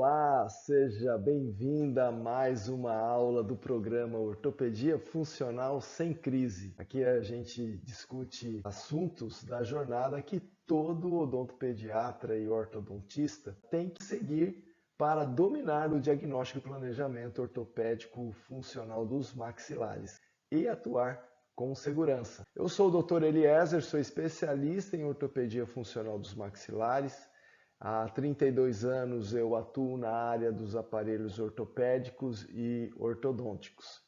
Olá, seja bem-vinda a mais uma aula do programa Ortopedia Funcional Sem Crise. Aqui a gente discute assuntos da jornada que todo odontopediatra e ortodontista tem que seguir para dominar o diagnóstico e planejamento ortopédico funcional dos maxilares e atuar com segurança. Eu sou o Dr. Eliezer, sou especialista em ortopedia funcional dos maxilares. Há 32 anos eu atuo na área dos aparelhos ortopédicos e ortodônticos.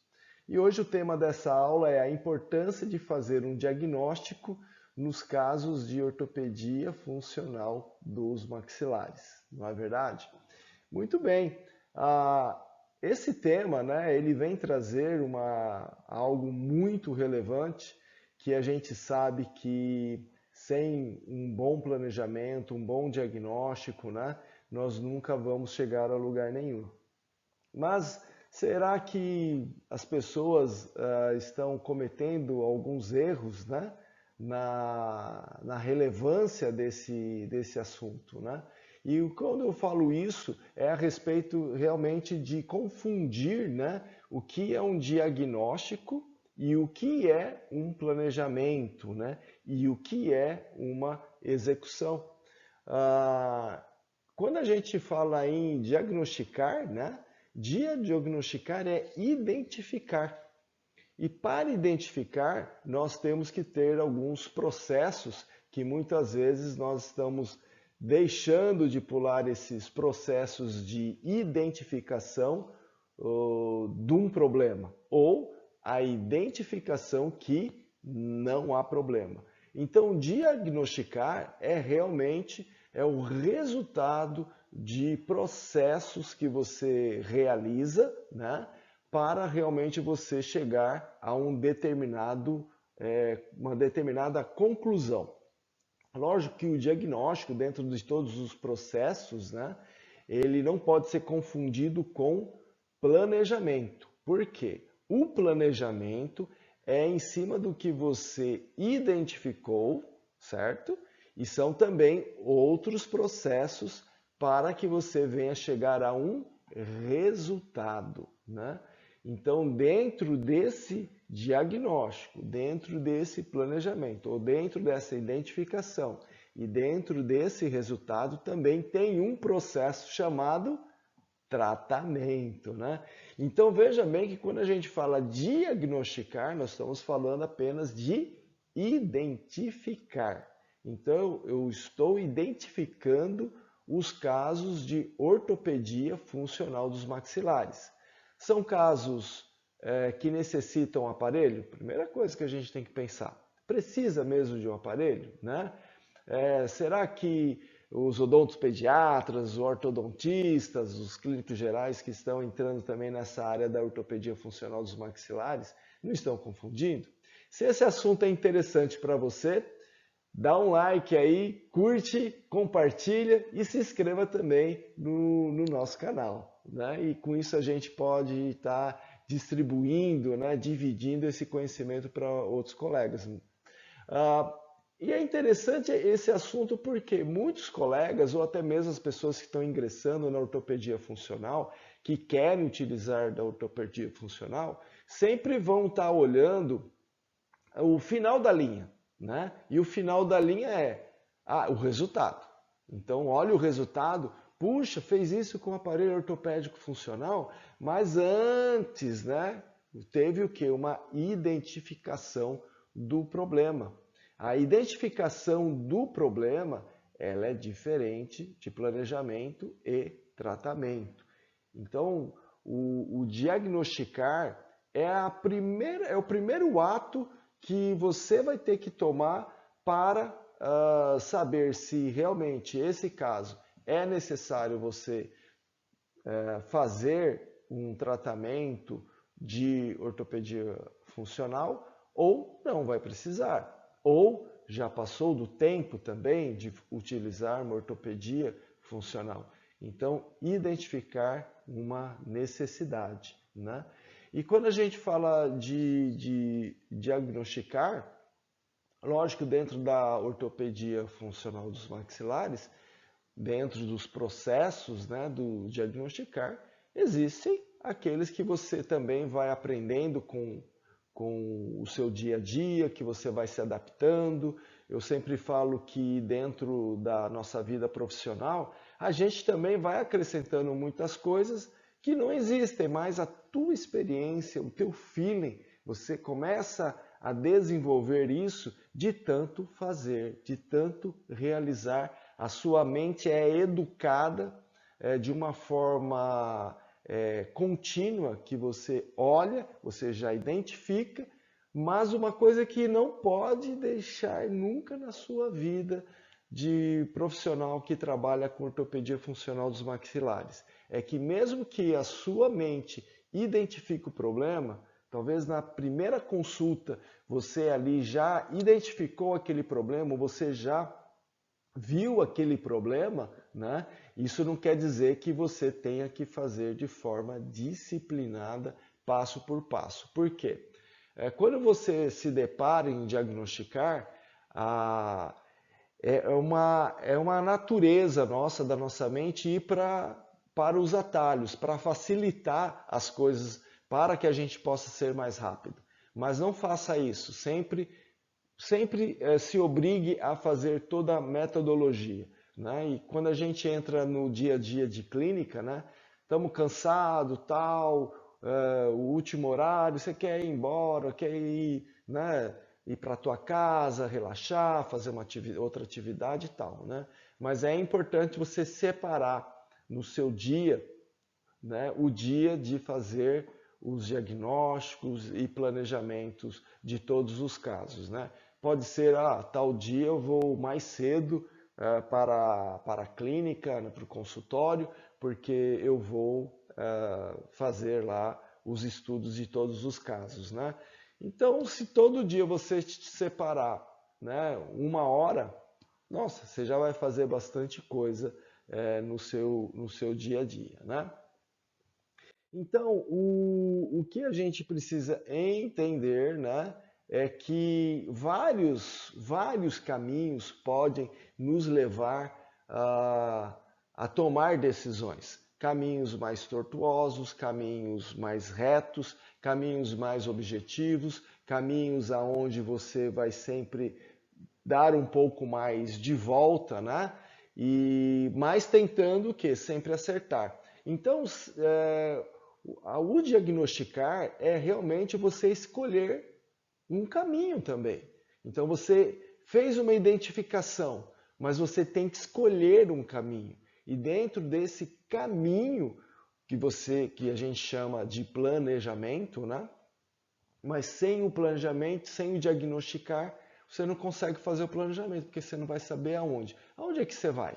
E hoje o tema dessa aula é a importância de fazer um diagnóstico nos casos de ortopedia funcional dos maxilares. Não é verdade? Muito bem. Esse tema, ele vem trazer algo muito relevante que a gente sabe que sem um bom planejamento, um bom diagnóstico, nós nunca vamos chegar a lugar nenhum. Mas será que as pessoas estão cometendo alguns erros, na relevância desse assunto, E quando eu falo isso, é a respeito realmente de confundir, o que é um diagnóstico e o que é um planejamento, e o que é uma execução. Quando a gente fala em diagnosticar, diagnosticar é identificar. E para identificar, nós temos que ter alguns processos que muitas vezes nós estamos deixando de pular esses processos de identificação de um problema, ou a identificação que não há problema. Então, diagnosticar realmente o resultado de processos que você realiza, para realmente você chegar a uma determinada conclusão. Lógico que o diagnóstico, dentro de todos os processos, ele não pode ser confundido com planejamento. Por quê? O planejamento é em cima do que você identificou, certo? E são também outros processos para que você venha chegar a um resultado, Então, dentro desse diagnóstico, dentro desse planejamento, ou dentro dessa identificação e dentro desse resultado, também tem um processo chamado tratamento, Então veja bem que quando a gente fala diagnosticar, nós estamos falando apenas de identificar. Então eu estou identificando os casos de ortopedia funcional dos maxilares. São casos que necessitam aparelho? Primeira coisa que a gente tem que pensar, precisa mesmo de um aparelho, será que os odontopediatras, os ortodontistas, os clínicos gerais que estão entrando também nessa área da ortopedia funcional dos maxilares, não estão confundindo? Se esse assunto é interessante para você, dá um like aí, curte, compartilha e se inscreva também no nosso canal. E com isso a gente pode estar distribuindo, dividindo esse conhecimento para outros colegas. E é interessante esse assunto porque muitos colegas, ou até mesmo as pessoas que estão ingressando na ortopedia funcional, que querem utilizar da ortopedia funcional, sempre vão estar olhando o final da linha, E o final da linha é o resultado. Então, olha o resultado, puxa, fez isso com o aparelho ortopédico funcional, mas antes, teve o quê? Uma identificação do problema. A identificação do problema, ela é diferente de planejamento e tratamento. Então, o diagnosticar é o primeiro ato que você vai ter que tomar para saber se realmente esse caso é necessário você fazer um tratamento de ortopedia funcional ou não vai precisar. Ou já passou do tempo também de utilizar uma ortopedia funcional. Então, identificar uma necessidade, E quando a gente fala de diagnosticar, lógico, dentro da ortopedia funcional dos maxilares, dentro dos processos, né, do diagnosticar, existem aqueles que você também vai aprendendo com o seu dia a dia, que você vai se adaptando. Eu sempre falo que dentro da nossa vida profissional, a gente também vai acrescentando muitas coisas que não existem, mas a tua experiência, o teu feeling, você começa a desenvolver isso de tanto fazer, de tanto realizar. A sua mente é educada de uma forma contínua, que você olha, você já identifica, mas uma coisa que não pode deixar nunca na sua vida de profissional que trabalha com ortopedia funcional dos maxilares é que mesmo que a sua mente identifique o problema, talvez na primeira consulta você ali já identificou aquele problema, você já viu aquele problema, né? Isso não quer dizer que você tenha que fazer de forma disciplinada, passo por passo. Por quê? Quando você se depara em diagnosticar, é uma natureza nossa, da nossa mente, ir para os atalhos, para facilitar as coisas, para que a gente possa ser mais rápido. Mas não faça isso, sempre se obrigue a fazer toda a metodologia, né? E quando a gente entra no dia a dia de clínica, né? Estamos cansados, tal, o último horário, você quer ir embora, quer ir, né? Ir para a tua casa, relaxar, fazer outra atividade e tal, né? Mas é importante você separar no seu dia, né, o dia de fazer os diagnósticos e planejamentos de todos os casos, né? Pode ser, tal dia eu vou mais cedo para a clínica, né, para o consultório, porque eu vou fazer lá os estudos de todos os casos, né? Então, se todo dia você separar, né, uma hora, nossa, você já vai fazer bastante coisa no seu dia a dia, né? Então, o que a gente precisa entender, né, é que vários caminhos podem nos levar a tomar decisões. Caminhos mais tortuosos, caminhos mais retos, caminhos mais objetivos, caminhos aonde você vai sempre dar um pouco mais de volta, né? E mais tentando o quê? Sempre acertar. Então, o diagnosticar é realmente você escolher um caminho também. Então você fez uma identificação, mas você tem que escolher um caminho. E dentro desse caminho que a gente chama de planejamento, né? Mas sem o planejamento, sem o diagnosticar, você não consegue fazer o planejamento, porque você não vai saber aonde. Aonde é que você vai?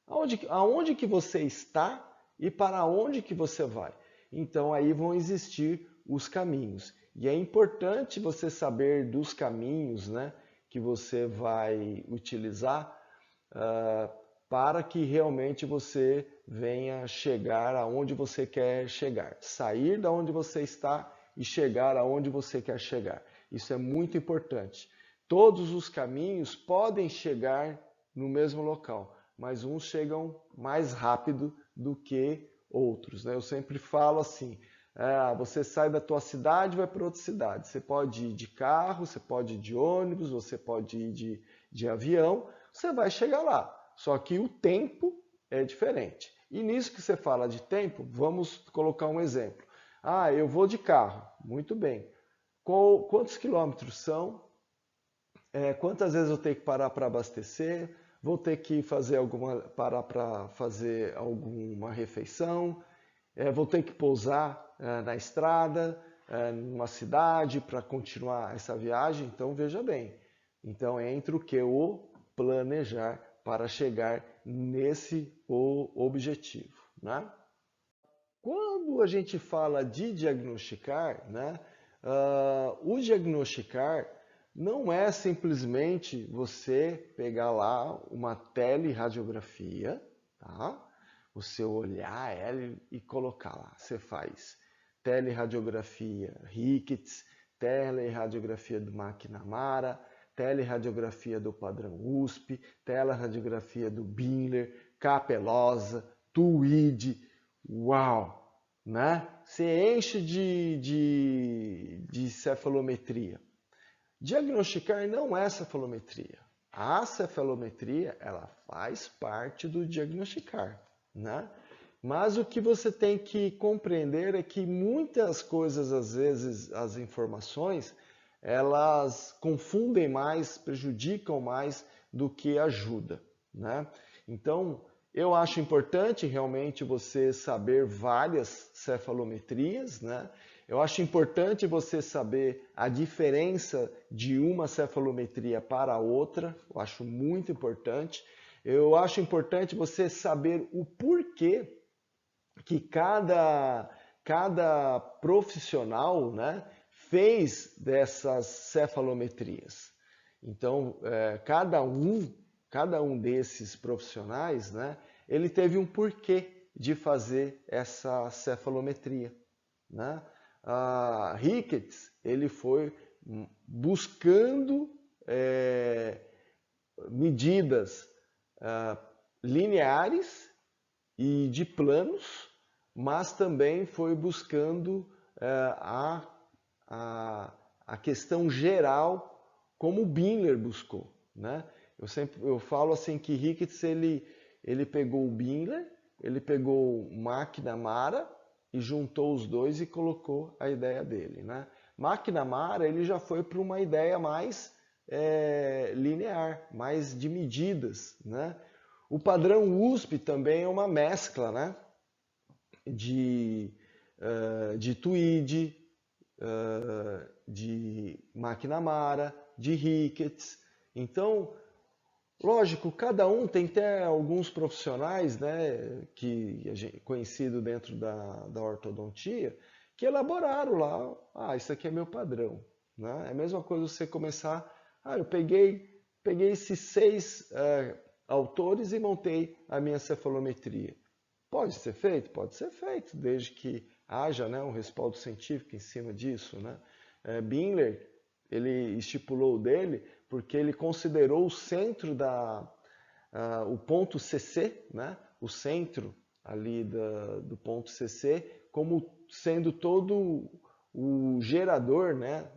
Aonde que você está e para onde que você vai? Então aí vão existir os caminhos. E é importante você saber dos caminhos, né, que você vai utilizar para que realmente você venha chegar aonde você quer chegar. Sair da onde você está e chegar aonde você quer chegar. Isso é muito importante. Todos os caminhos podem chegar no mesmo local, mas uns chegam mais rápido do que outros, né? Eu sempre falo assim, você sai da tua cidade e vai para outra cidade. Você pode ir de carro, você pode ir de ônibus, você pode ir de avião, você vai chegar lá. Só que o tempo é diferente. E nisso que você fala de tempo, vamos colocar um exemplo. Eu vou de carro. Muito bem. Quantos quilômetros são? Quantas vezes eu tenho que parar para abastecer? Vou ter que parar para fazer alguma refeição? Vou ter que pousar na estrada, numa cidade para continuar essa viagem? Então veja bem. Então entra o que? O planejar para chegar nesse objetivo, né? Quando a gente fala de diagnosticar, né, o diagnosticar não é simplesmente você pegar lá uma teleradiografia, tá? Você olhar ela e colocar lá. Você faz teleradiografia Ricketts, teleradiografia do McNamara, teleradiografia do padrão USP, teleradiografia do Binler, K-pelosa, TUID, uau, né? Você enche de cefalometria. Diagnosticar não é cefalometria. A cefalometria, ela faz parte do diagnosticar, né? Mas o que você tem que compreender é que muitas coisas, às vezes, as informações, elas confundem mais, prejudicam mais do que ajudam, né? Então, eu acho importante realmente você saber várias cefalometrias, né? Eu acho importante você saber a diferença de uma cefalometria para a outra, eu acho muito importante. Eu acho importante você saber o porquê que cada profissional, né, fez dessas cefalometrias. Então, cada um desses profissionais, né, ele teve um porquê de fazer essa cefalometria, né? Ricketts, ele foi buscando medidas lineares e de planos, mas também foi buscando a questão geral como o Binler buscou, né? Eu falo assim que Ricketts ele pegou o Binler, ele pegou o McNamara e juntou os dois e colocou a ideia dele, né? McNamara ele já foi para uma ideia mais linear, mais de medidas, né? O padrão USP também é uma mescla, né? De TUID, de McNamara, de Ricketts. Então, lógico, cada um tem até alguns profissionais, né, conhecido dentro da ortodontia, que elaboraram lá, isso aqui é meu padrão, né? É a mesma coisa você começar, eu peguei esses 6 autores e montei a minha cefalometria. Pode ser feito? Pode ser feito, desde que haja, né, um respaldo científico em cima disso, né? Binler, ele estipulou o dele porque ele considerou o centro o ponto CC, né? O centro ali do ponto CC como sendo todo o gerador, né,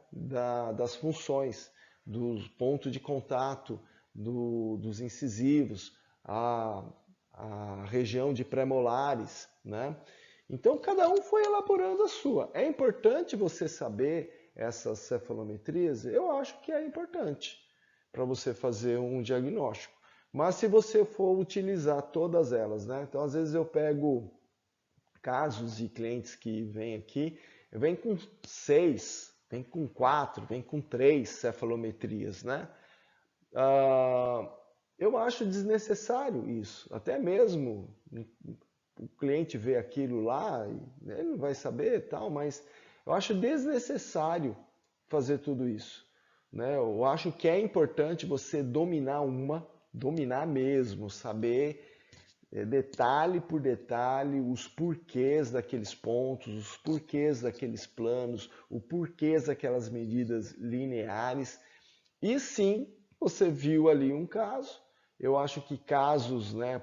das funções, dos pontos de contato, dos incisivos, a região de pré-molares, né? Então, cada um foi elaborando a sua. É importante você saber essas cefalometrias? Eu acho que é importante para você fazer um diagnóstico. Mas se você for utilizar todas elas, né? Então, às vezes eu pego casos de clientes que vêm aqui, vem com 6, vem com 4, vem com 3 cefalometrias, né? Eu acho desnecessário isso. Até mesmo o cliente vê aquilo lá, ele não vai saber tal, mas eu acho desnecessário fazer tudo isso, né? Eu acho que é importante você dominar mesmo, saber detalhe por detalhe os porquês daqueles pontos, os porquês daqueles planos, o porquês daquelas medidas lineares. E sim, você viu ali um caso. Eu acho que casos, né,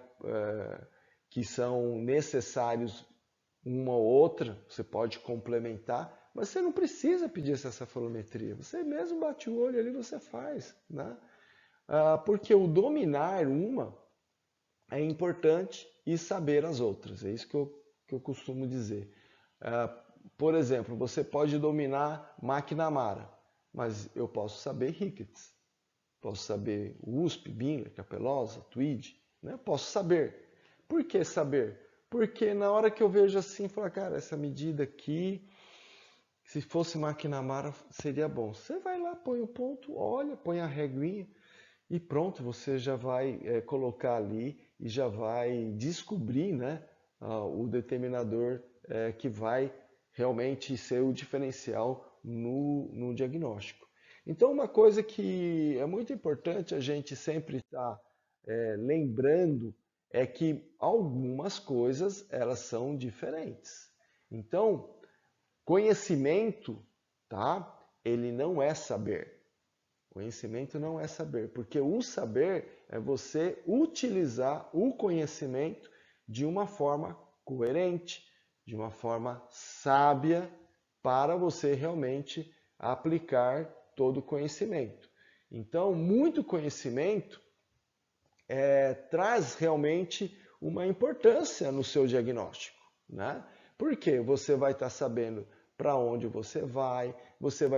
que são necessários uma ou outra, você pode complementar, mas você não precisa pedir essa cefalometria. Você mesmo bate o olho ali e você faz, né? Porque o dominar uma é importante e saber as outras. É isso que eu costumo dizer. Por exemplo, você pode dominar McNamara, mas eu posso saber Ricketts. Posso saber USP, Binler, Capelosa, TUID, né? Posso saber. Por que saber? Porque na hora que eu vejo assim, falar, cara, essa medida aqui, se fosse McNamara seria bom. Você vai lá, põe o ponto, olha, põe a reguinha e pronto, você já vai colocar ali e já vai descobrir, né, o determinador que vai realmente ser o diferencial no diagnóstico. Então, uma coisa que é muito importante a gente sempre estar lembrando é que algumas coisas elas são diferentes. Então, conhecimento, tá? Ele não é saber. Conhecimento não é saber, porque o saber é você utilizar o conhecimento de uma forma coerente, de uma forma sábia, para você realmente aplicar todo o conhecimento. Então, muito conhecimento traz realmente uma importância no seu diagnóstico, né? Porque você vai estar sabendo para onde você vai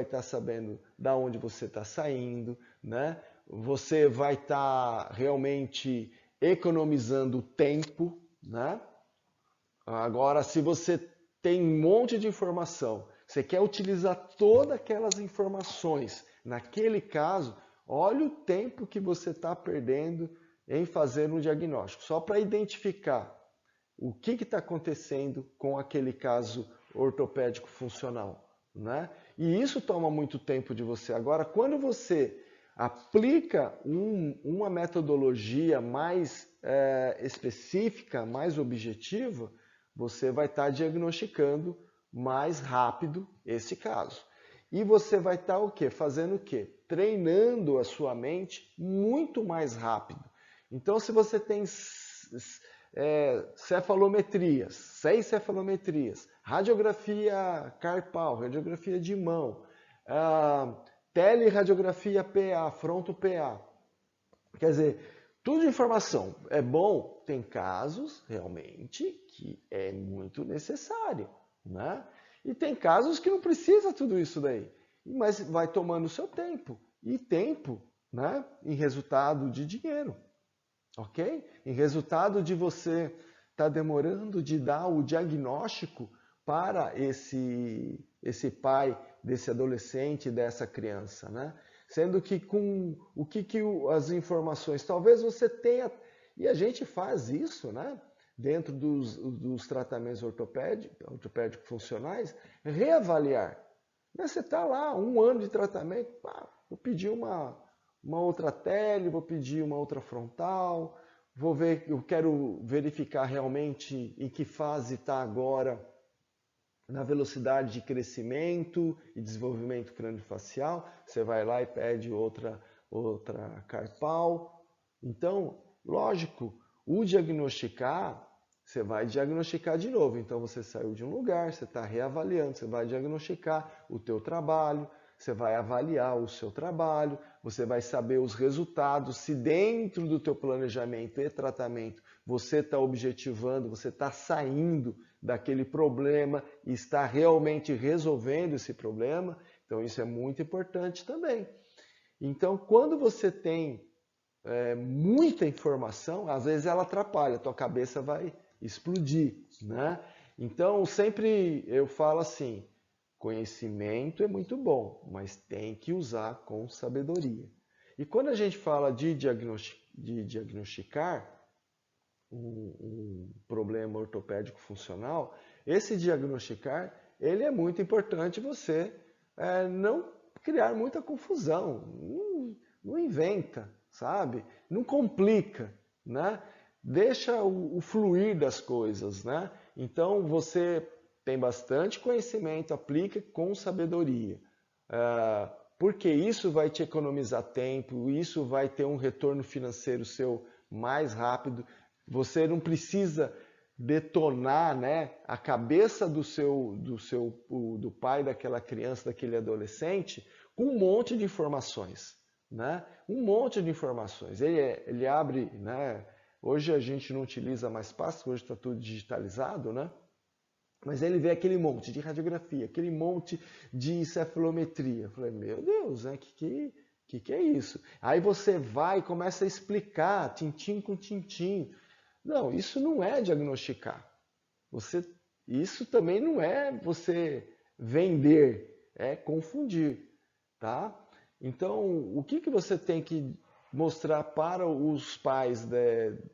estar sabendo da onde você está saindo, né? Você vai estar realmente economizando tempo, né? Agora, se você tem um monte de informação, você quer utilizar todas aquelas informações, naquele caso, olha o tempo que você está perdendo em fazer um diagnóstico, só para identificar o que está acontecendo com aquele caso ortopédico funcional, né? E isso toma muito tempo de você. Agora, quando você aplica uma metodologia mais específica, mais objetiva, você vai estar diagnosticando mais rápido esse caso. E você vai estar o quê? Fazendo o quê? Treinando a sua mente muito mais rápido. Então, se você tem cefalometrias, 6 cefalometrias, radiografia carpal, radiografia de mão, teleradiografia PA, fronto PA. Quer dizer, tudo de informação é bom, tem casos realmente que é muito necessário, né? E tem casos que não precisa tudo isso daí, mas vai tomando o seu tempo. E tempo, né, em resultado de dinheiro, ok? Em resultado de você estar demorando de dar o diagnóstico para esse pai, desse adolescente, dessa criança, né? Sendo que com o que as informações, talvez você tenha, e a gente faz isso, né? Dentro dos tratamentos ortopédicos funcionais, reavaliar. Né? Você está lá, 1 ano de tratamento, vou pedir uma outra tele, vou pedir uma outra frontal, vou ver, eu quero verificar realmente em que fase está agora na velocidade de crescimento e desenvolvimento craniofacial, você vai lá e pede outra carpal. Então, lógico, o diagnosticar, você vai diagnosticar de novo. Então, você saiu de um lugar, você está reavaliando, você vai diagnosticar o teu trabalho, você vai avaliar o seu trabalho, você vai saber os resultados, se dentro do teu planejamento e tratamento você está objetivando, você está saindo daquele problema e está realmente resolvendo esse problema. Então isso é muito importante também. Então quando você tem muita informação, às vezes ela atrapalha, a tua cabeça vai explodir, né? Então sempre eu falo assim, conhecimento é muito bom, mas tem que usar com sabedoria. E quando a gente fala de diagnosticar um problema ortopédico funcional, esse diagnosticar, ele é muito importante você não criar muita confusão, não inventa, sabe? Não complica, né? Deixa o fluir das coisas, né? Então você tem bastante conhecimento, aplica com sabedoria. Porque isso vai te economizar tempo, isso vai ter um retorno financeiro seu mais rápido. Você não precisa detonar, né, a cabeça do pai daquela criança, daquele adolescente, com um monte de informações, né? Um monte de informações. Ele abre, né? Hoje a gente não utiliza mais pastas, hoje está tudo digitalizado, né? Mas ele vê aquele monte de radiografia, aquele monte de cefalometria. Eu falei, meu Deus, né? Que é isso? Aí você vai e começa a explicar, tintim com tintim. Não, isso não é diagnosticar. Isso também não é você vender, é confundir, tá? Então, o que você tem que mostrar para os pais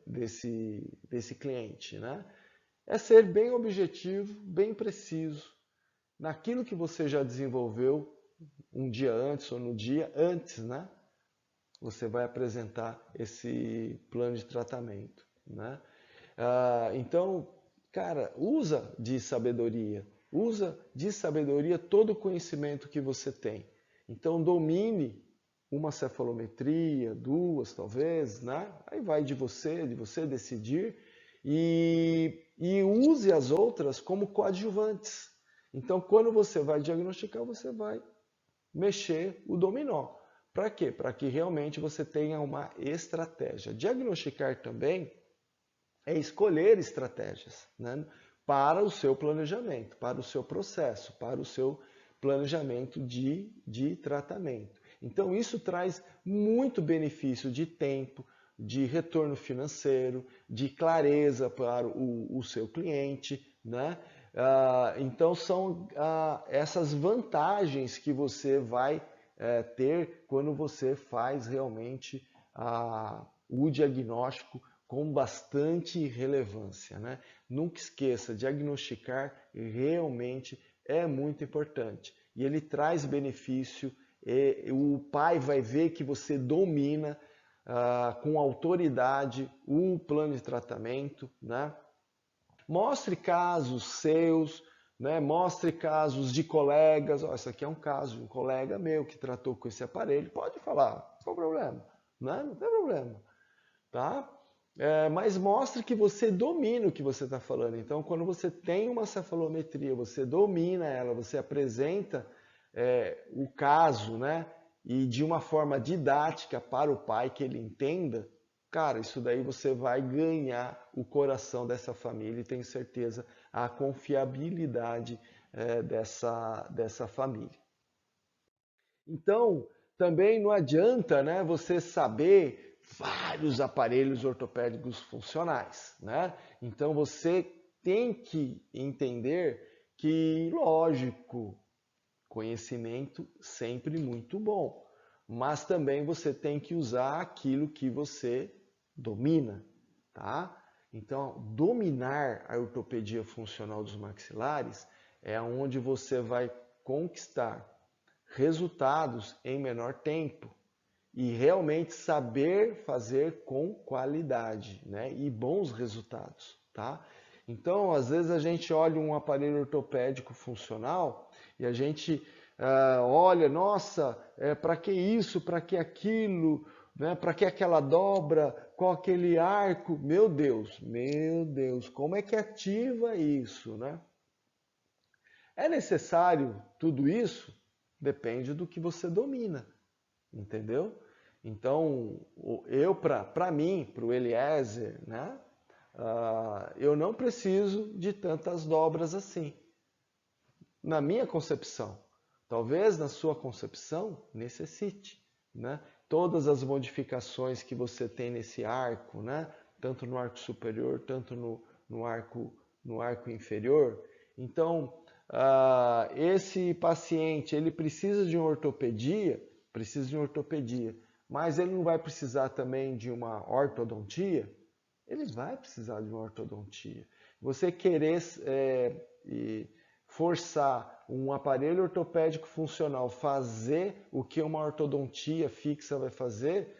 desse cliente, né? É ser bem objetivo, bem preciso, naquilo que você já desenvolveu um dia antes ou no dia antes, né? Você vai apresentar esse plano de tratamento, né? Então, cara, usa de sabedoria todo o conhecimento que você tem. Então, domine uma cefalometria, duas talvez, né? Aí vai de você decidir e use as outras como coadjuvantes. Então, quando você vai diagnosticar, você vai mexer o dominó. Para quê? Para que realmente você tenha uma estratégia. Diagnosticar também é escolher estratégias, né, para o seu planejamento, para o seu processo, para o seu planejamento de tratamento. Então, isso traz muito benefício de tempo, de retorno financeiro, de clareza para o seu cliente, né? Então, são essas vantagens que você vai ter quando você faz realmente o diagnóstico com bastante relevância, né? Nunca esqueça, diagnosticar realmente é muito importante. E ele traz benefício, o pai vai ver que você domina com autoridade o plano de tratamento, né? Mostre casos seus, né? Mostre casos de colegas. Esse aqui é um caso de um colega meu que tratou com esse aparelho. Pode falar, qual o problema? Né? Não tem problema, tá? Mas mostre que você domina o que você está falando. Então, quando você tem uma cefalometria, você domina ela, você apresenta o caso, né? E de uma forma didática para o pai que ele entenda, cara, isso daí você vai ganhar o coração dessa família e tenho certeza a confiabilidade dessa família. Então, também não adianta, né, você saber vários aparelhos ortopédicos funcionais, né? Então você tem que entender que, lógico, conhecimento sempre muito bom, mas também você tem que usar aquilo que você domina, tá? Então, dominar a ortopedia funcional dos maxilares é onde você vai conquistar resultados em menor tempo e realmente saber fazer com qualidade, né? E bons resultados, tá? Então, às vezes a gente olha um aparelho ortopédico funcional e a gente olha, nossa, para que isso, para que aquilo, né? Para que aquela dobra, qual aquele arco? Meu Deus, como é que ativa isso, né? É necessário tudo isso? Depende do que você domina, entendeu? Então, para mim, para o Eliezer, né? Eu não preciso de tantas dobras assim. Na minha concepção, talvez na sua concepção necessite, né? Todas as modificações que você tem nesse arco, né? Tanto no arco superior, tanto no arco inferior. Então, esse paciente ele precisa de uma ortopedia, mas ele não vai precisar também de uma ortodontia? Ele vai precisar de uma ortodontia. Você querer forçar um aparelho ortopédico funcional fazer o que uma ortodontia fixa vai fazer,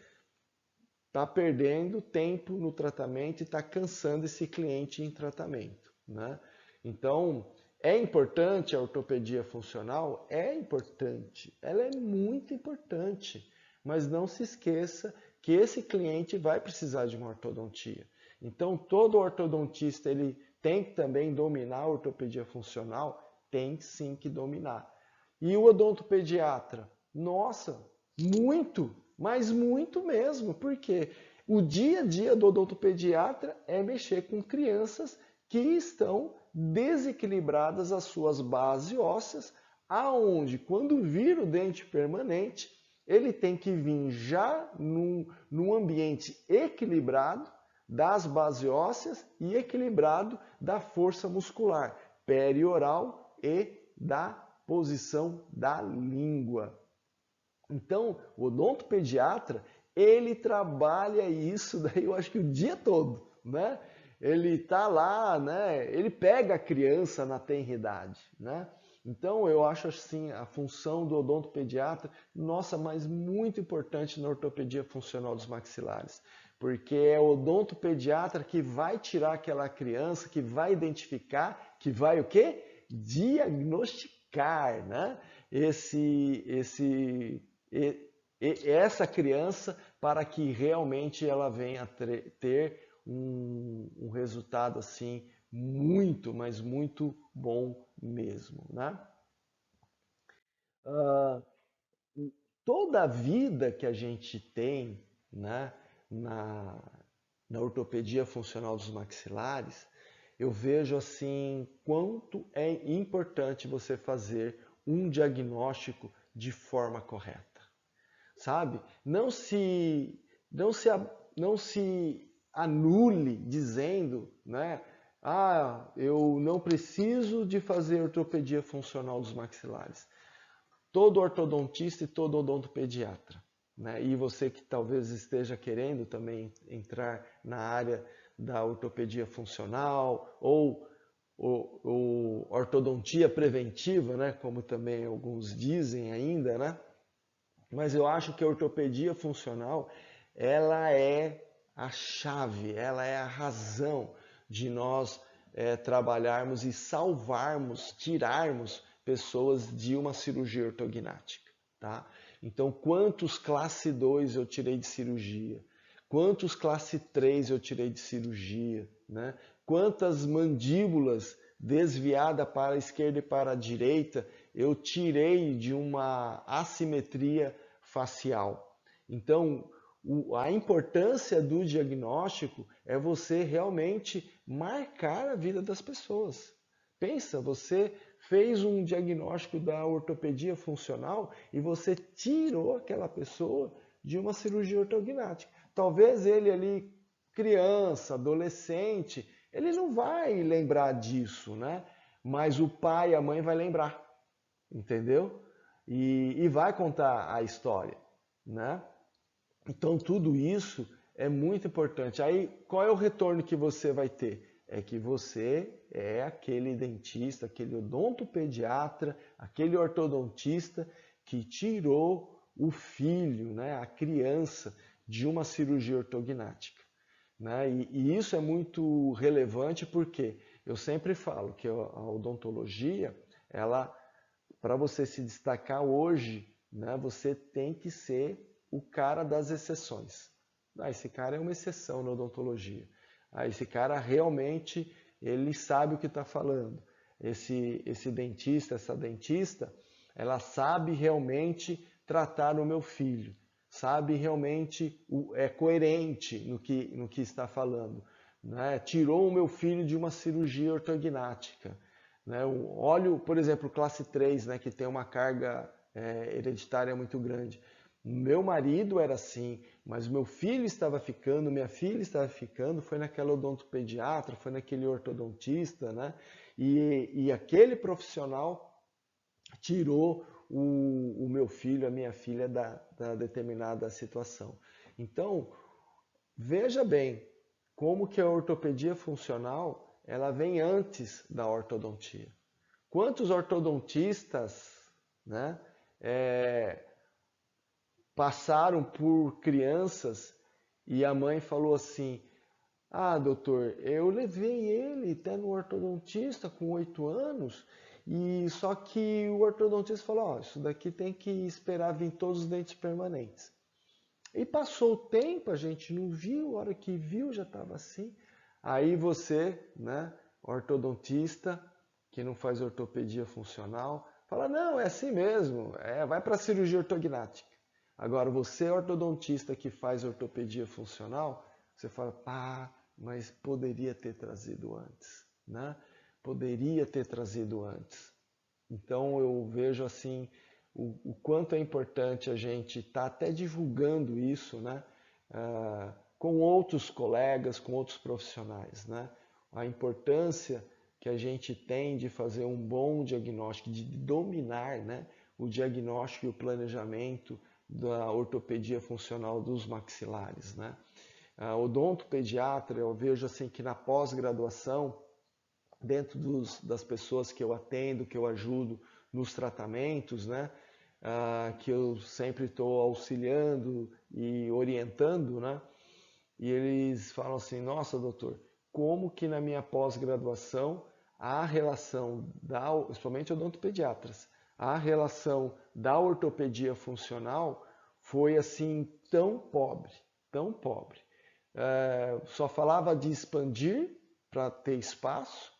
está perdendo tempo no tratamento e está cansando esse cliente em tratamento, né? Então, é importante a ortopedia funcional? É importante, ela é muito importante, mas não se esqueça que esse cliente vai precisar de uma ortodontia. Então, todo ortodontista ele tem que também dominar a ortopedia funcional, tem sim que dominar. E o odontopediatra? Nossa, muito, mas muito mesmo, porque o dia a dia do odontopediatra é mexer com crianças que estão desequilibradas as suas bases ósseas, aonde quando vir o dente permanente, ele tem que vir já num ambiente equilibrado das bases ósseas e equilibrado da força muscular perioral e da posição da língua. Então, o odontopediatra, ele trabalha isso daí, eu acho que o dia todo, né? Ele tá lá, né? Ele pega a criança na tenridade, né? Então, eu acho assim, a função do odontopediatra, nossa, mas muito importante na ortopedia funcional dos maxilares, porque é o odontopediatra que vai tirar aquela criança, que vai identificar, que vai o quê? Diagnosticar, né? essa criança para que realmente ela venha a ter um resultado assim muito, mas muito bom mesmo, né? Ah, toda a vida que a gente tem, né, na, na ortopedia funcional dos maxilares, eu vejo assim quanto é importante você fazer um diagnóstico de forma correta, sabe? Não se, não se anule dizendo, né? Ah, eu não preciso de fazer ortopedia funcional dos maxilares. Todo ortodontista e todo odontopediatra, né? E você que talvez esteja querendo também entrar na área da ortopedia funcional ou ortodontia preventiva, né? Como também alguns dizem ainda, né? Mas eu acho que a ortopedia funcional, ela é a chave, ela é a razão de nós trabalharmos e salvarmos, tirarmos pessoas de uma cirurgia ortognática, tá? Então, quantos classe 2 eu tirei de cirurgia? Quantos classe 3 eu tirei de cirurgia, né? Quantas mandíbulas desviadas para a esquerda e para a direita eu tirei de uma assimetria facial. Então, a importância do diagnóstico é você realmente marcar a vida das pessoas. Pensa, você fez um diagnóstico da ortopedia funcional e você tirou aquela pessoa de uma cirurgia ortognática. Talvez ele ali, criança, adolescente, ele não vai lembrar disso, né? Mas o pai e a mãe vai lembrar, entendeu? E vai contar a história, né? Então tudo isso é muito importante. Aí qual é o retorno que você vai ter? É que você é aquele dentista, aquele odontopediatra, aquele ortodontista que tirou o filho, né, a criança, de uma cirurgia ortognática. Né? E isso é muito relevante porque eu sempre falo que a odontologia, ela, para você se destacar hoje, né, você tem que ser o cara das exceções. Ah, esse cara é uma exceção na odontologia. Ah, esse cara realmente ele sabe o que está falando. Esse dentista, essa dentista, ela sabe realmente tratar o meu filho, sabe realmente, é coerente no que está falando. Né? Tirou o meu filho de uma cirurgia ortognática. Né? Olho, por exemplo, classe 3, né, que tem uma carga hereditária muito grande. Meu marido era assim, mas meu filho estava ficando, minha filha estava ficando, foi naquela odontopediatra, foi naquele ortodontista, né? E aquele profissional tirou o meu filho, a minha filha da determinada situação. Então, veja bem como que a ortopedia funcional ela vem antes da ortodontia. Quantos ortodontistas, né, passaram por crianças e a mãe falou assim: ah, doutor, eu levei ele até no ortodontista com 8 anos e só que o ortodontista falou: ó, isso daqui tem que esperar vir todos os dentes permanentes. E passou o tempo, a gente não viu, a hora que viu já estava assim. Aí você, né, ortodontista, que não faz ortopedia funcional, fala: não, é assim mesmo, vai para a cirurgia ortognática. Agora, você, ortodontista que faz ortopedia funcional, você fala: pá, mas poderia ter trazido antes, né? Poderia ter trazido antes. Então eu vejo assim o quanto é importante a gente estar até divulgando isso, né? Com outros colegas, com outros profissionais, né? A importância que a gente tem de fazer um bom diagnóstico, de dominar, né, o diagnóstico e o planejamento da ortopedia funcional dos maxilares, né? Odontopediatra, eu vejo assim que na pós-graduação, dentro das pessoas que eu atendo, que eu ajudo nos tratamentos, né? Que eu sempre estou auxiliando e orientando, né? E eles falam assim: nossa, doutor, como que na minha pós-graduação a relação principalmente odontopediatras, a relação da ortopedia funcional foi assim tão pobre, tão pobre. Só falava de expandir para ter espaço.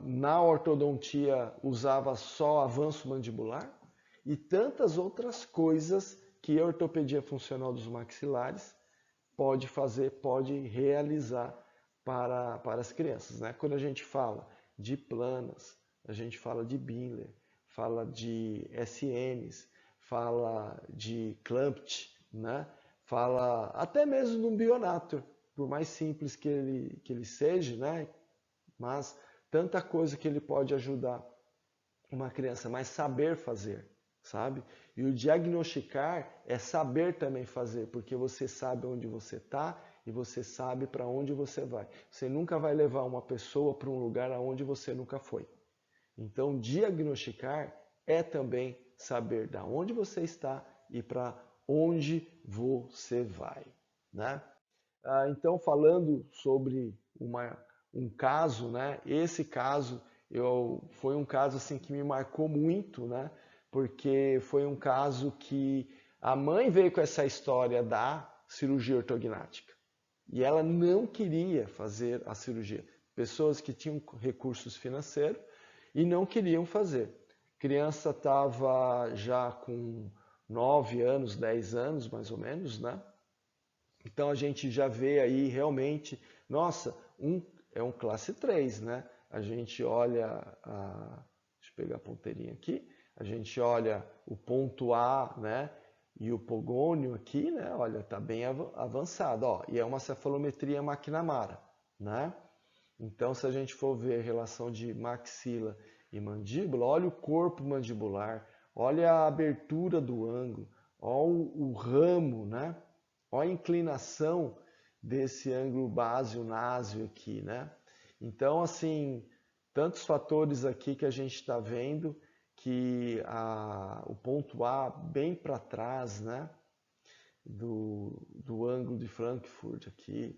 Na ortodontia usava só avanço mandibular e tantas outras coisas que a ortopedia funcional dos maxilares pode fazer, pode realizar para as crianças, né? Quando a gente fala de planas, a gente fala de Binler, fala de SNs, fala de Clampt, né? Fala até mesmo de um Bionator, por mais simples que ele seja, né? Mas tanta coisa que ele pode ajudar uma criança, mas saber fazer, sabe? E o diagnosticar é saber também fazer, porque você sabe onde você está e você sabe para onde você vai. Você nunca vai levar uma pessoa para um lugar aonde você nunca foi. Então, diagnosticar é também saber da onde você está e para onde você vai, né? Então, falando sobre um caso, né? Esse caso foi um caso assim que me marcou muito, né? Porque foi um caso que a mãe veio com essa história da cirurgia ortognática e ela não queria fazer a cirurgia. Pessoas que tinham recursos financeiros e não queriam fazer. A criança estava já com 9 anos, 10 anos mais ou menos, né? Então a gente já vê aí realmente, nossa, é um classe 3, né? A gente olha, deixa eu pegar a ponteirinha aqui, a gente olha o ponto A, né? E o pogônio aqui, né? Olha, tá bem avançado, ó. E é uma cefalometria McNamara, né? Então, se a gente for ver a relação de maxila e mandíbula, olha o corpo mandibular, olha a abertura do ângulo, olha o ramo, né? Olha a inclinação desse ângulo básio-násio aqui, né? Então, assim, tantos fatores aqui que a gente está vendo que o ponto A bem para trás, né? Do ângulo de Frankfurt aqui.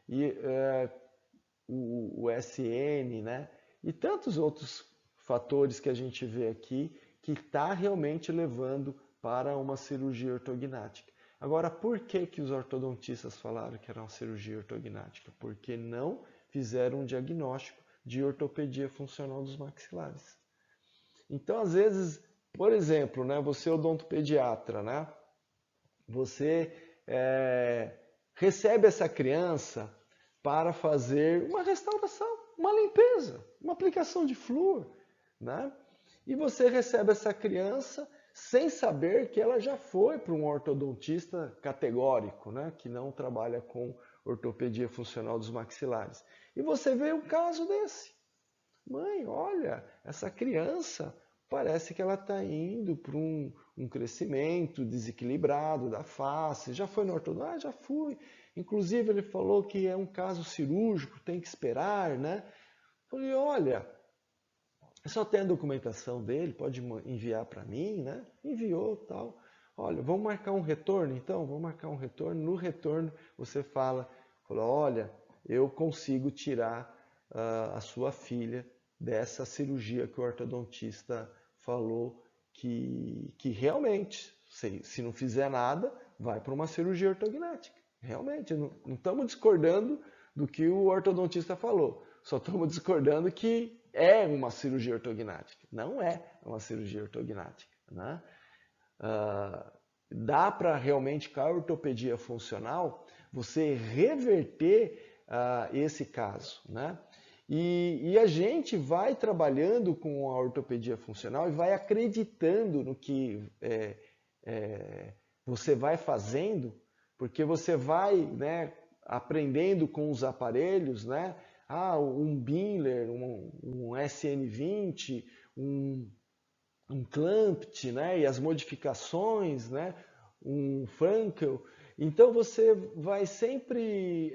E o SN, né? E tantos outros fatores que a gente vê aqui que está realmente levando para uma cirurgia ortognática. Agora, por que os ortodontistas falaram que era uma cirurgia ortognática? Porque não fizeram um diagnóstico de ortopedia funcional dos maxilares. Então, às vezes, por exemplo, né, você é odontopediatra, né? Você recebe essa criança para fazer uma restauração, uma limpeza, uma aplicação de flúor, né? E você recebe essa criança sem saber que ela já foi para um ortodontista categórico, né? Que não trabalha com ortopedia funcional dos maxilares. E você vê um caso desse. Mãe, olha, essa criança parece que ela está indo para um crescimento desequilibrado da face. Já foi no ortodonto? Ah, já fui. Inclusive, ele falou que é um caso cirúrgico, tem que esperar, né? Falei, olha, só tem a documentação dele, pode enviar para mim, né? Enviou, tal. Olha, vamos marcar um retorno, então? Vamos marcar um retorno. No retorno, você fala, olha, eu consigo tirar a sua filha dessa cirurgia que o ortodontista falou que realmente, se não fizer nada, vai para uma cirurgia ortognática. Realmente, não estamos discordando do que o ortodontista falou. Só estamos discordando que é uma cirurgia ortognática. Não é uma cirurgia ortognática, né? Dá para realmente, com a ortopedia funcional, você reverter esse caso, né? E a gente vai trabalhando com a ortopedia funcional e vai acreditando no que você vai fazendo, porque você vai, né, aprendendo com os aparelhos, né? Um Binler, um SN20, um Clampt, né? E as modificações, né? Um Frankel. Então você vai sempre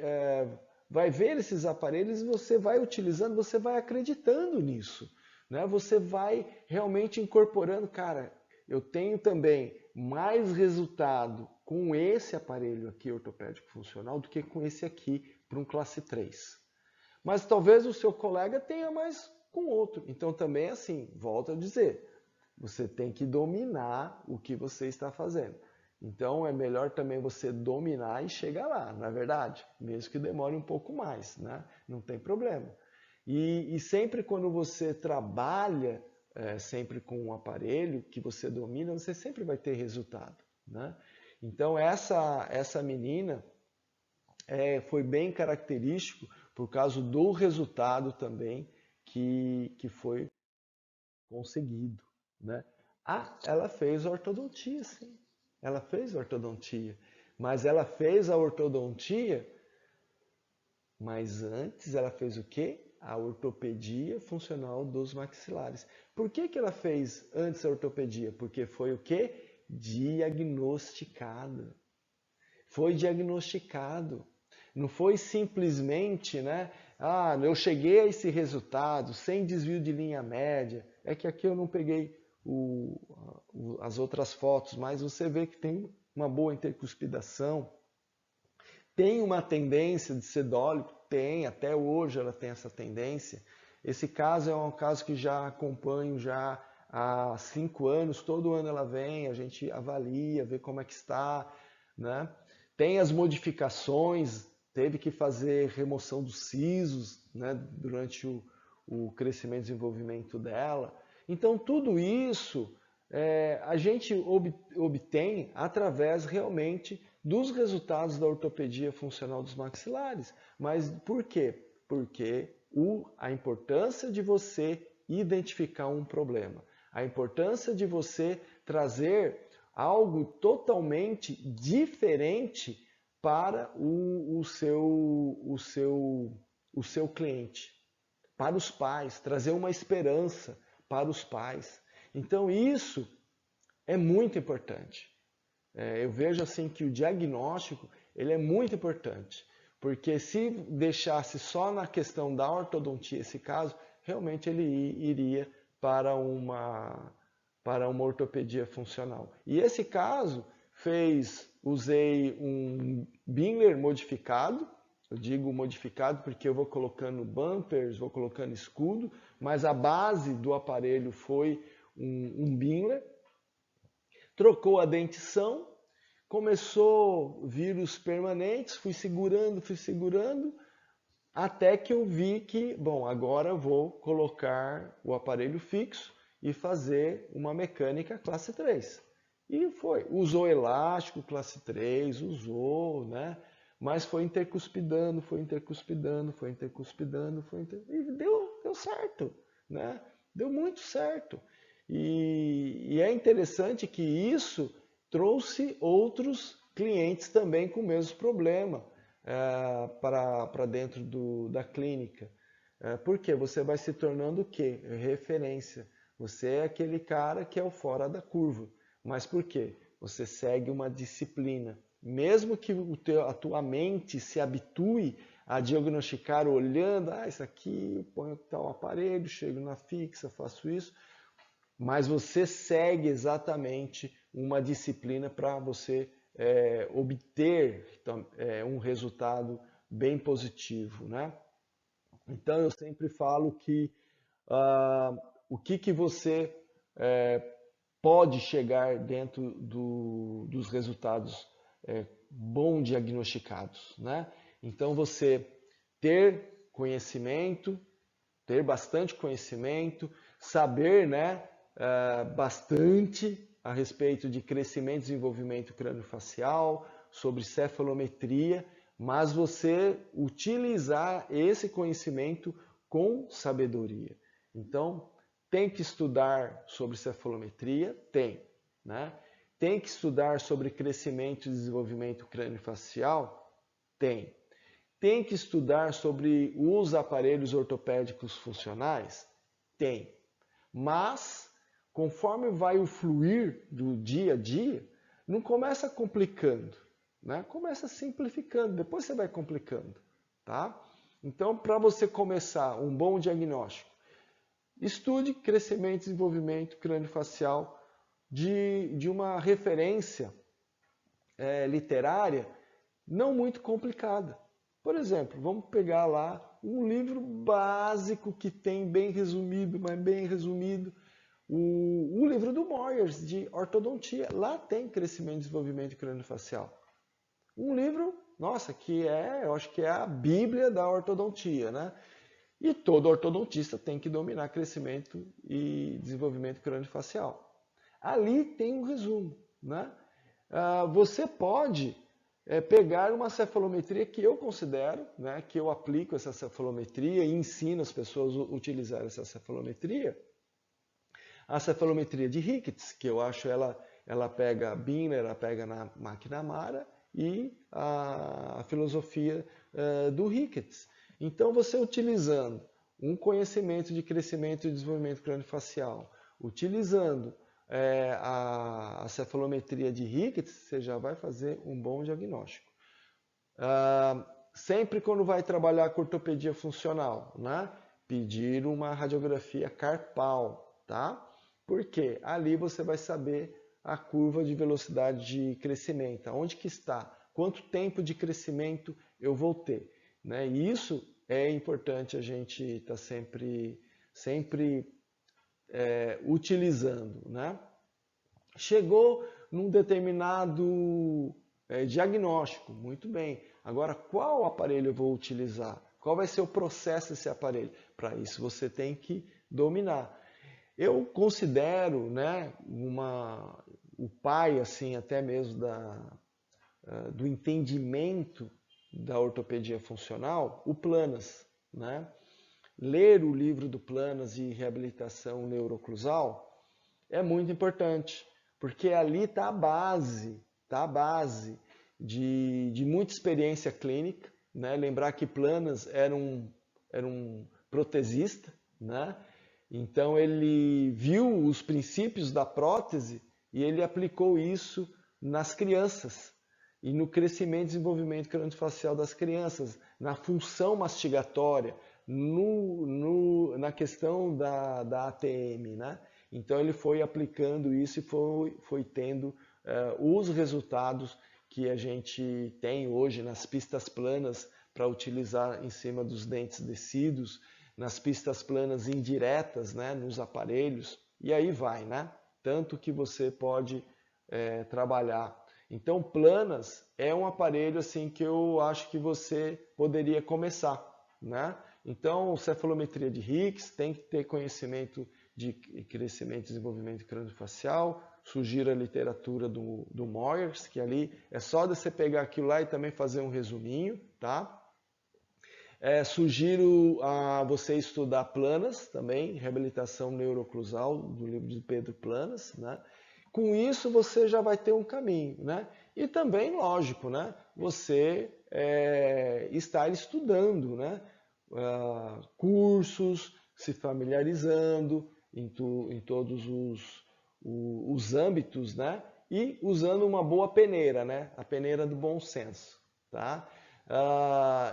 vai ver esses aparelhos e você vai utilizando, você vai acreditando nisso, né? Você vai realmente incorporando, cara, eu tenho também mais resultado com esse aparelho aqui ortopédico funcional do que com esse aqui para um classe 3. Mas talvez o seu colega tenha mais com outro. Então também assim, volto a dizer, Você tem que dominar o que você está fazendo. Então é melhor também você dominar e chegar lá, não é verdade? Mesmo que demore um pouco mais, né? Não tem problema. E sempre quando você trabalha sempre com um aparelho que você domina, você sempre vai ter resultado, né? Então essa menina foi bem característico por causa do resultado também que foi conseguido, né? Ah, ela fez ortodontia, sim. Ela fez ortodontia. Mas ela fez a ortodontia, mas antes ela fez o quê? A ortopedia funcional dos maxilares. Por que que ela fez antes a ortopedia? Porque foi o quê? Diagnosticado. Foi diagnosticado. Não foi simplesmente, né? Ah, eu cheguei a esse resultado sem desvio de linha média. É que aqui eu não peguei as outras fotos, mas você vê que tem uma boa intercuspidação. Tem uma tendência de ser dólico? Tem, até hoje ela tem essa tendência. Esse caso é um caso que já acompanho já há 5 anos, todo ano ela vem, a gente avalia, vê como é que está, né? Tem as modificações, teve que fazer remoção dos sisos, né, durante o crescimento e desenvolvimento dela. Então tudo isso a gente obtém através realmente dos resultados da ortopedia funcional dos maxilares. Mas por quê? Porque a importância de você identificar um problema, a importância de você trazer algo totalmente diferente para o seu cliente, para os pais, trazer uma esperança para os pais. Então isso é muito importante. Eu vejo assim que o diagnóstico ele é muito importante, porque se deixasse só na questão da ortodontia esse caso, realmente ele iria para uma ortopedia funcional. E esse caso usei um Binler modificado, eu digo modificado porque eu vou colocando bumpers, vou colocando escudo, mas a base do aparelho foi um Binler. Trocou a dentição, começou vírus permanentes, fui segurando, até que eu vi que, bom, agora eu vou colocar o aparelho fixo e fazer uma mecânica classe 3. E foi, usou elástico classe 3, usou, né? Mas foi intercuspidando, e deu certo, né? Deu muito certo. E é interessante que isso trouxe outros clientes também com o mesmo problema para dentro da clínica. Porque você vai se tornando o quê? Referência. Você é aquele cara que é o fora da curva. Mas por quê? Você segue uma disciplina. Mesmo que a tua mente se habitue a diagnosticar olhando, isso aqui, eu ponho tal aparelho, chego na fixa, faço isso, mas você segue exatamente uma disciplina para você obter um resultado bem positivo, né? Então eu sempre falo que o que você pode chegar dentro dos resultados bom diagnosticados, né? Então você ter conhecimento, ter bastante conhecimento, saber, né, bastante a respeito de crescimento e desenvolvimento crâniofacial, sobre cefalometria, mas você utilizar esse conhecimento com sabedoria. Então, tem que estudar sobre cefalometria? Tem, né? Tem que estudar sobre crescimento e desenvolvimento crâniofacial? Tem. Tem que estudar sobre os aparelhos ortopédicos funcionais? Tem. Mas, conforme vai o fluir do dia a dia, não começa complicando, né? Começa simplificando, depois você vai complicando, tá? Então, para você começar um bom diagnóstico, estude crescimento e desenvolvimento crâniofacial de uma referência literária não muito complicada. Por exemplo, vamos pegar lá um livro básico que tem bem resumido, mas bem resumido, o livro do Moyers, de ortodontia. Lá tem crescimento e desenvolvimento craniofacial. Um livro, nossa, eu acho que é a Bíblia da ortodontia, né? E todo ortodontista tem que dominar crescimento e desenvolvimento craniofacial. Ali tem um resumo, né? Você pode pegar uma cefalometria que eu considero, né, que eu aplico essa cefalometria e ensino as pessoas a utilizar essa cefalometria. A cefalometria de Ricketts, que eu acho ela pega a Binner, ela pega na McNamara, e a filosofia do Ricketts. Então, você utilizando um conhecimento de crescimento e desenvolvimento craniofacial, utilizando a cefalometria de Ricketts, você já vai fazer um bom diagnóstico. Sempre quando vai trabalhar com ortopedia funcional, né? Pedir uma radiografia carpal, tá? Porque ali você vai saber a curva de velocidade de crescimento, onde que está, quanto tempo de crescimento eu vou ter, né? E isso é importante a gente estar sempre utilizando, né? Chegou num determinado diagnóstico, muito bem. Agora, qual aparelho eu vou utilizar? Qual vai ser o processo desse aparelho? Para isso você tem que dominar. Eu considero, né, o pai, assim, até mesmo do entendimento da ortopedia funcional, o Planas, né? Ler o livro do Planas de reabilitação neuroclusal é muito importante, porque ali está a base de muita experiência clínica, né? Lembrar que Planas era um protesista, né? Então ele viu os princípios da prótese e ele aplicou isso nas crianças e no crescimento e desenvolvimento craniofacial das crianças, na função mastigatória, na questão da ATM, né? Então ele foi aplicando isso e foi tendo os resultados que a gente tem hoje nas pistas planas para utilizar em cima dos dentes descidos, nas pistas planas indiretas, né, nos aparelhos, e aí vai, né? Tanto que você pode trabalhar. Então, Planas é um aparelho assim que eu acho que você poderia começar, né? Então, cefalometria de Hicks, tem que ter conhecimento de crescimento e desenvolvimento craniofacial. Sugiro a literatura do Moyers, que ali é só você pegar aquilo lá e também fazer um resuminho, tá? Sugiro a você estudar Planas também, Reabilitação Neuroclusal, do livro de Pedro Planas, né? Com isso você já vai ter um caminho, né? E também, lógico, né? Você estar estudando, né? Cursos, se familiarizando em todos os âmbitos, né? E usando uma boa peneira, né? A peneira do bom senso, tá?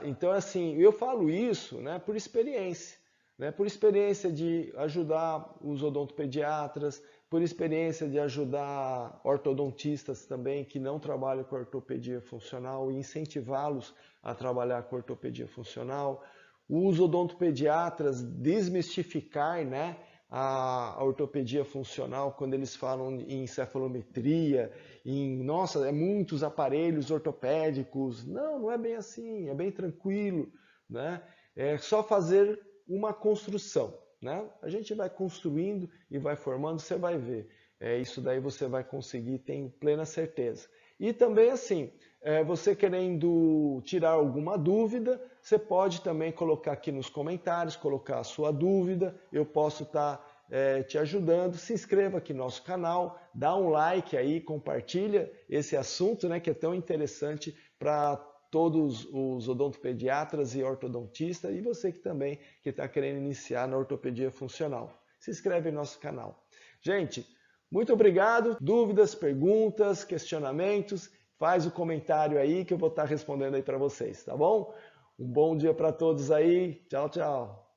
Então, assim, eu falo isso, né, por experiência, né? Por experiência de ajudar os odontopediatras, por experiência de ajudar ortodontistas também que não trabalham com ortopedia funcional e incentivá-los a trabalhar com ortopedia funcional. Os odontopediatras desmistificar, né, a ortopedia funcional quando eles falam em cefalometria, nossa, muitos aparelhos ortopédicos. Não, não é bem assim, é bem tranquilo, né? É só fazer uma construção, né? A gente vai construindo e vai formando, você vai ver. Isso daí você vai conseguir, tenho plena certeza. E também assim, você querendo tirar alguma dúvida, você pode também colocar aqui nos comentários, colocar a sua dúvida, eu posso estar te ajudando. Se inscreva aqui no nosso canal, dá um like aí, compartilha esse assunto, né, que é tão interessante para todos os odontopediatras e ortodontistas e você que também que está querendo iniciar na ortopedia funcional. Se inscreve no nosso canal. Gente, muito obrigado. Dúvidas, perguntas, questionamentos, faz o comentário aí que eu vou estar respondendo aí para vocês, tá bom? Um bom dia para todos aí. Tchau, tchau.